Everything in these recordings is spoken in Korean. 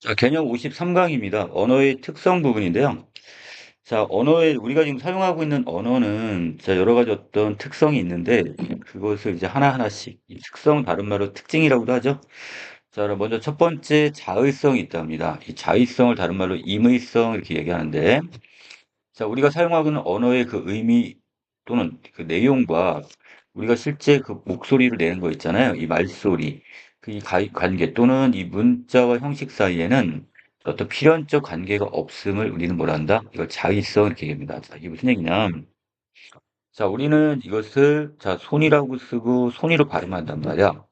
자, 개념 53강입니다. 언어의 특성 부분인데요. 자, 언어에 우리가 지금 사용하고 있는 언어는 자, 여러 가지 어떤 특성이 있는데 그것을 이제 하나하나씩 이 특성 다른 말로 특징이라고도 하죠. 자, 그럼 먼저 첫 번째 자의성이 있답니다. 이 자의성을 다른 말로 임의성 이렇게 얘기하는데 자, 우리가 사용하고 있는 언어의 그 의미 또는 그 내용과 우리가 실제 그 목소리를 내는 거 있잖아요. 이 말소리. 그 이 관계 또는 이 문자와 형식 사이에는 어떤 필연적 관계가 없음을 우리는 뭐라 한다? 이걸 자의성 이렇게 얘기합니다. 자, 이게 무슨 얘기냐? 자, 우리는 이것을 자, 손이라고 쓰고 손이로 발음한단 말이야.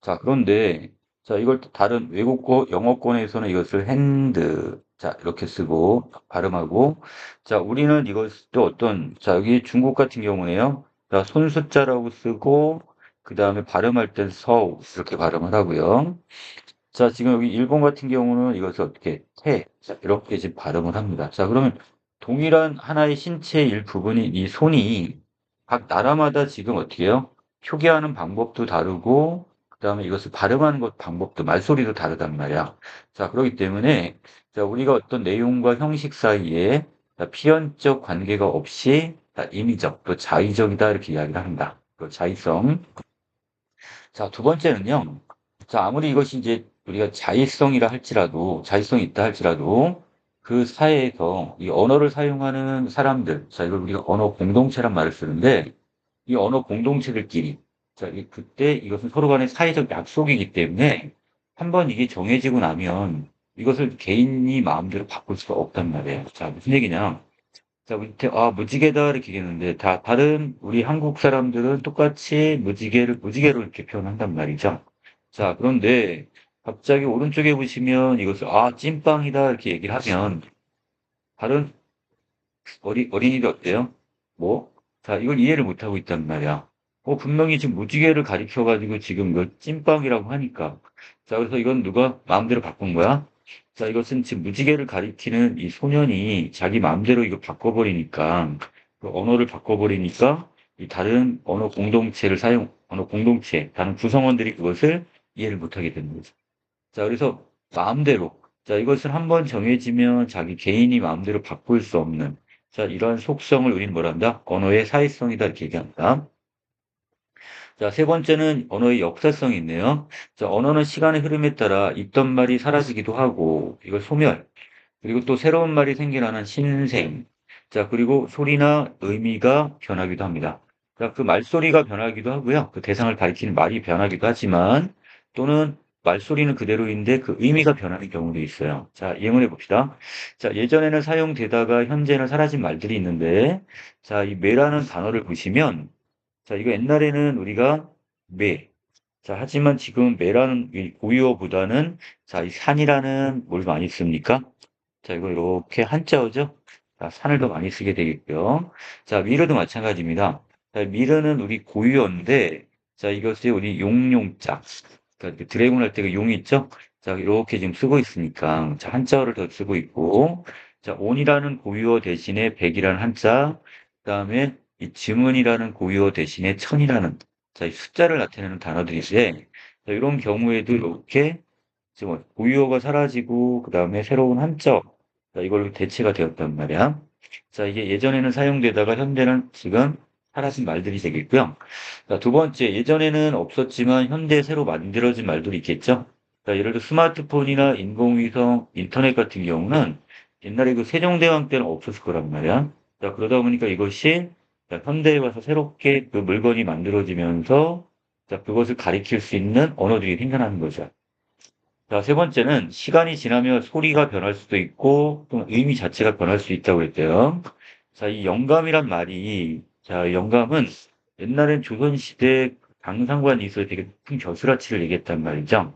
자, 그런데 자, 이걸 또 다른 외국어 영어권에서는 이것을 핸드 자, 이렇게 쓰고 발음하고 자, 우리는 이것을 또 어떤 자, 여기 중국 같은 경우에요. 자, 손숫자라고 쓰고 그다음에 발음할 땐 서우 이렇게 발음을 하고요. 자, 지금 여기 일본 같은 경우는 이것을 어떻게 테 자, 이렇게 지금 발음을 합니다. 자, 그러면 동일한 하나의 신체의 일부분인 이 손이 각 나라마다 지금 어떻게 해요? 표기하는 방법도 다르고 그다음에 이것을 발음하는 것 방법도 말소리도 다르단 말이야. 자, 그렇기 때문에 자, 우리가 어떤 내용과 형식 사이에 자, 필연적 관계가 없이 자, 임의적 또 자의적이다 이렇게 이야기를 한다. 그 자의성. 자, 두 번째는요. 자, 아무리 이것이 이제 우리가 자의성이라 할지라도, 자의성이 있다 할지라도, 그 사회에서 이 언어를 사용하는 사람들, 자, 이걸 우리가 언어 공동체란 말을 쓰는데, 이 언어 공동체들끼리, 자, 그때 이것은 서로 간의 사회적 약속이기 때문에, 한번 이게 정해지고 나면, 이것을 개인이 마음대로 바꿀 수가 없단 말이에요. 자, 무슨 얘기냐. 자, 밑에, 무지개다, 이렇게 얘기했는데, 다른 우리 한국 사람들은 똑같이 무지개로 이렇게 표현한단 말이죠. 자, 그런데 갑자기 오른쪽에 보시면 이것을, 찐빵이다, 이렇게 얘기를 하면, 다른 어린이들 어때요? 뭐? 자, 이걸 이해를 못하고 있단 말이야. 분명히 지금 무지개를 가리켜가지고 지금 이걸 찐빵이라고 하니까. 자, 그래서 이건 누가 마음대로 바꾼 거야? 자, 이것은 지금 무지개를 가리키는 이 소년이 자기 마음대로 이거 바꿔버리니까, 그 언어를 바꿔버리니까, 이 다른 언어 공동체, 다른 구성원들이 그것을 이해를 못하게 되는 거죠. 자, 그래서 마음대로, 자, 이것을 한번 정해지면 자기 개인이 마음대로 바꿀 수 없는, 자, 이러한 속성을 우리는 뭐라 한다? 언어의 사회성이다, 이렇게 얘기합니다. 자, 세 번째는 언어의 역사성이 있네요. 자, 언어는 시간의 흐름에 따라 있던 말이 사라지기도 하고, 이걸 소멸, 그리고 또 새로운 말이 생겨나는 신생, 자, 그리고 소리나 의미가 변하기도 합니다. 자, 그 말소리가 변하기도 하고요. 그 대상을 가리키는 말이 변하기도 하지만, 또는 말소리는 그대로인데 그 의미가 변하는 경우도 있어요. 자, 예문해 봅시다. 자, 예전에는 사용되다가 현재는 사라진 말들이 있는데, 자, 이 매라는 단어를 보시면, 자, 이거 옛날에는 우리가 매, 자, 하지만 지금 매라는 이 고유어보다는 자, 이 산이라는 뭘 많이 씁니까? 자, 이거 이렇게 한자어죠? 자, 산을 더 많이 쓰게 되겠고요. 자, 미르도 마찬가지입니다. 자, 미르는 우리 고유어인데, 자, 이것이 우리 용용자. 그러니까 그 드래곤 할 때 그 용이 있죠? 자, 이렇게 지금 쓰고 있으니까, 자, 한자어를 더 쓰고 있고, 자, 온이라는 고유어 대신에 백이라는 한자, 그 다음에 이 증언이라는 고유어 대신에 천이라는, 자, 이 숫자를 나타내는 단어들인데, 자, 이런 경우에도 이렇게 지금 고유어가 사라지고 그다음에 새로운 한자 자, 이걸로 대체가 되었단 말이야. 자, 이게 예전에는 사용되다가 현대는 지금 사라진 말들이 되겠고요. 자, 두 번째, 예전에는 없었지만 현대에 새로 만들어진 말들이 있겠죠. 자, 예를 들어 스마트폰이나 인공위성, 인터넷 같은 경우는 옛날에 그 세종대왕 때는 없었을 거란 말이야. 자, 그러다 보니까 이것이 자, 현대에 와서 새롭게 그 물건이 만들어지면서 자, 그것을 가리킬 수 있는 언어들이 생겨나는 거죠. 자, 세 번째는 시간이 지나면 소리가 변할 수도 있고 또 의미 자체가 변할 수 있다고 했대요. 자, 이 영감이란 말이 자, 영감은 옛날엔 조선시대 강상관이 있어서 되게 큰 겨스라치를 얘기했단 말이죠.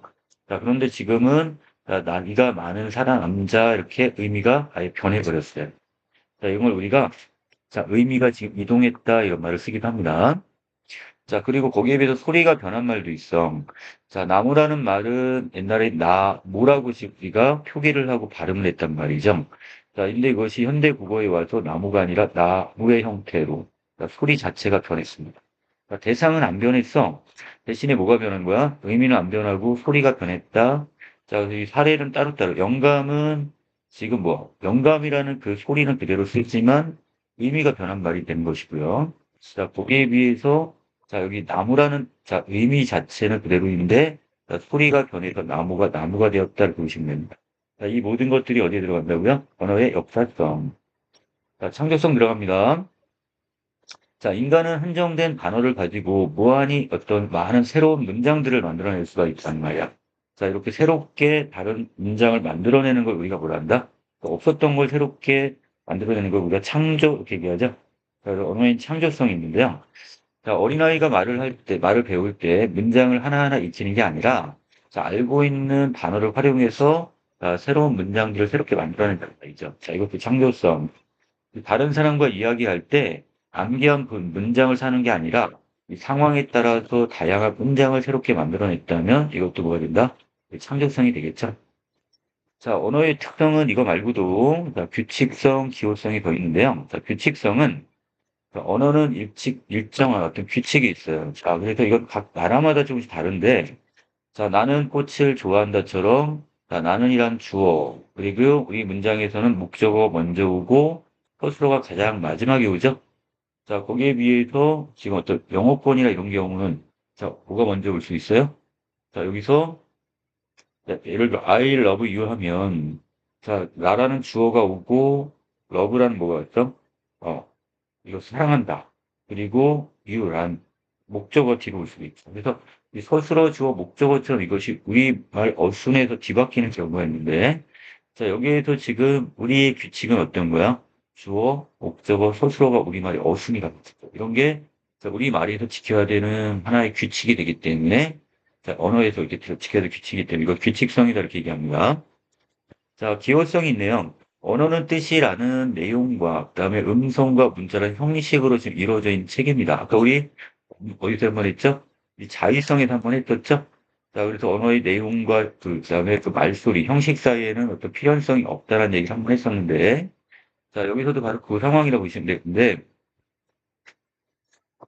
자, 그런데 지금은 자, 나이가 많은 사람, 남자 이렇게 의미가 아예 변해버렸어요. 자, 이걸 우리가 자, 의미가 지금 이동했다 이런 말을 쓰기도 합니다. 자, 그리고 거기에 비해서 소리가 변한 말도 있어. 자, 나무라는 말은 옛날에 나무라고 우리가 표기를 하고 발음을 했단 말이죠. 자, 근데 이것이 현대 국어에 와서 나무가 아니라 나무의 형태로 자, 소리 자체가 변했습니다. 자, 대상은 안 변했어. 대신에 뭐가 변한 거야? 의미는 안 변하고 소리가 변했다. 자, 이 사례는 따로따로. 영감은 지금 뭐, 영감이라는 그 소리는 그대로 쓰지만 의미가 변한 말이 된 것이고요. 자, 거기에 비해서, 자, 여기 나무라는, 자, 의미 자체는 그대로인데, 자, 소리가 변해서 나무가 되었다를 보시면 됩니다. 자, 이 모든 것들이 어디에 들어간다고요? 언어의 역사성. 자, 창조성 들어갑니다. 자, 인간은 한정된 단어를 가지고 무한히 어떤 많은 새로운 문장들을 만들어낼 수가 있단 말이야. 자, 이렇게 새롭게 다른 문장을 만들어내는 걸 우리가 뭐라 한다? 없었던 걸 새롭게 만들어내는 걸 우리가 창조, 이렇게 얘기하죠. 자, 그래서 언어인 창조성이 있는데요. 자, 어린아이가 말을 배울 때 문장을 하나하나 익히는 게 아니라, 자, 알고 있는 단어를 활용해서 자, 새로운 문장들을 새롭게 만들어낸다는 말이죠. 자, 이것도 창조성. 다른 사람과 이야기할 때 암기한 그 문장을 사는 게 아니라 이 상황에 따라서 다양한 문장을 새롭게 만들어냈다면 이것도 뭐가 된다? 창조성이 되겠죠. 자, 언어의 특성은 이거 말고도 자, 규칙성, 기호성이 더 있는데요. 자, 규칙성은 자, 언어는 일정한 어떤 규칙이 있어요. 자, 그래서 이건 각 나라마다 조금씩 다른데 자, 나는 꽃을 좋아한다처럼 자, 나는이란 주어 그리고 우리 문장에서는 목적어 먼저 오고 서술어가 가장 마지막에 오죠. 자, 거기에 비해서 지금 어떤 영어권이나 이런 경우는 자, 뭐가 먼저 올 수 있어요? 자, 여기서 자, 예를 들어 I love you 하면 자, 나라는 주어가 오고 love라는 뭐가 있죠? 이거 사랑한다. 그리고 you란 목적어 뒤로 올 수도 있죠. 그래서 이 서술어 주어 목적어처럼 이것이 우리말 어순에서 뒤바뀌는 경우가 있는데 자, 여기에서 지금 우리의 규칙은 어떤 거야? 주어, 목적어, 서술어가 우리말의 어순이라고 했죠. 이런 게 자, 우리말에서 지켜야 되는 하나의 규칙이 되기 때문에 자, 언어에서 이렇게 지켜야 될 규칙이기 때문에 이걸 규칙성이다 이렇게 얘기합니다. 자, 기호성이 있네요. 언어는 뜻이라는 내용과 그다음에 음성과 문자라는 형식으로 지금 이루어져 있는 책입니다. 아까 우리 어디서 한번 했죠? 이 자의성에서 한번 했었죠? 자, 그래서 언어의 내용과 그다음에 그 말소리, 형식 사이에는 어떤 필연성이 없다는 얘기를 한번 했었는데, 자, 여기서도 바로 그 상황이라고 보시면 되는데,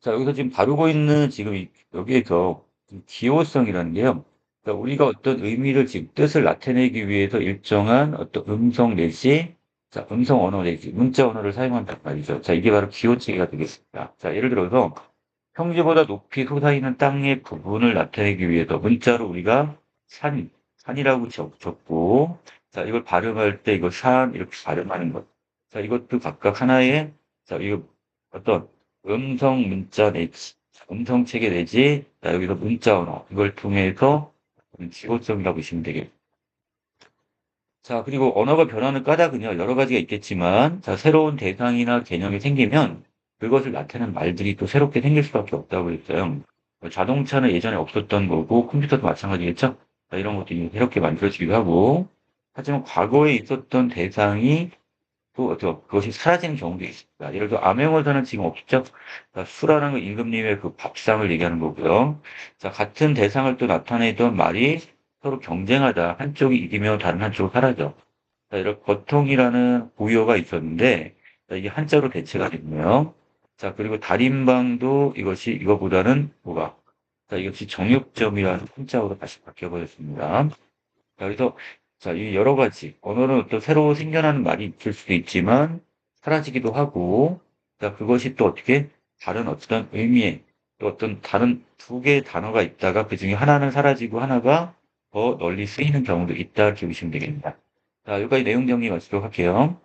자, 여기서 지금 다루고 있는 지금 여기에서 이 기호성이라는 게요. 그러니까 우리가 어떤 의미를 지금 뜻을 나타내기 위해서 일정한 어떤 음성 내지, 자, 음성 언어 내지, 문자 언어를 사용한단 말이죠. 자, 이게 바로 기호체계가 되겠습니다. 자, 예를 들어서 평지보다 높이 솟아있는 땅의 부분을 나타내기 위해서 문자로 우리가 산이라고 적고, 자, 이걸 발음할 때 이거 산 이렇게 발음하는 것. 자, 이것도 각각 하나의, 자, 이거 어떤 음성 문자 내지, 음성 체계 내지, 자, 여기서 문자 언어, 이걸 통해서 기호성이라고 보시면 되겠습니다. 자, 그리고 언어가 변하는 까닭은요, 여러 가지가 있겠지만, 자, 새로운 대상이나 개념이 생기면 그것을 나타내는 말들이 또 새롭게 생길 수밖에 없다고 했어요. 자동차는 예전에 없었던 거고, 컴퓨터도 마찬가지겠죠? 자, 이런 것들이 새롭게 만들어지기도 하고, 하지만 과거에 있었던 대상이 또 그것이 사라지는 경우도 있습니다. 예를 들어 암행어사는 지금 없죠. 자, 수라는 건 임금님의 그 밥상을 얘기하는 거고요. 자, 같은 대상을 또 나타내던 말이 서로 경쟁하다. 한쪽이 이기며 다른 한쪽은 사라져. 자, 이런 거통이라는 고유어가 있었는데 자, 이게 한자로 대체가 됐네요. 자, 그리고 달인방도 이것이 이거보다는 뭐가? 자, 이것이 정육점이라는 한자어로 다시 바뀌어버렸습니다. 자, 그래서 자, 이 여러 가지 언어는 또 새로 생겨나는 말이 있을 수도 있지만 사라지기도 하고 자, 그것이 또 어떻게 다른 어떤 의미의 또 어떤 다른 두 개의 단어가 있다가 그중에 하나는 사라지고 하나가 더 널리 쓰이는 경우도 있다 이렇게 보시면 되겠습니다. 자, 여기까지 내용 정리 마치도록 할게요.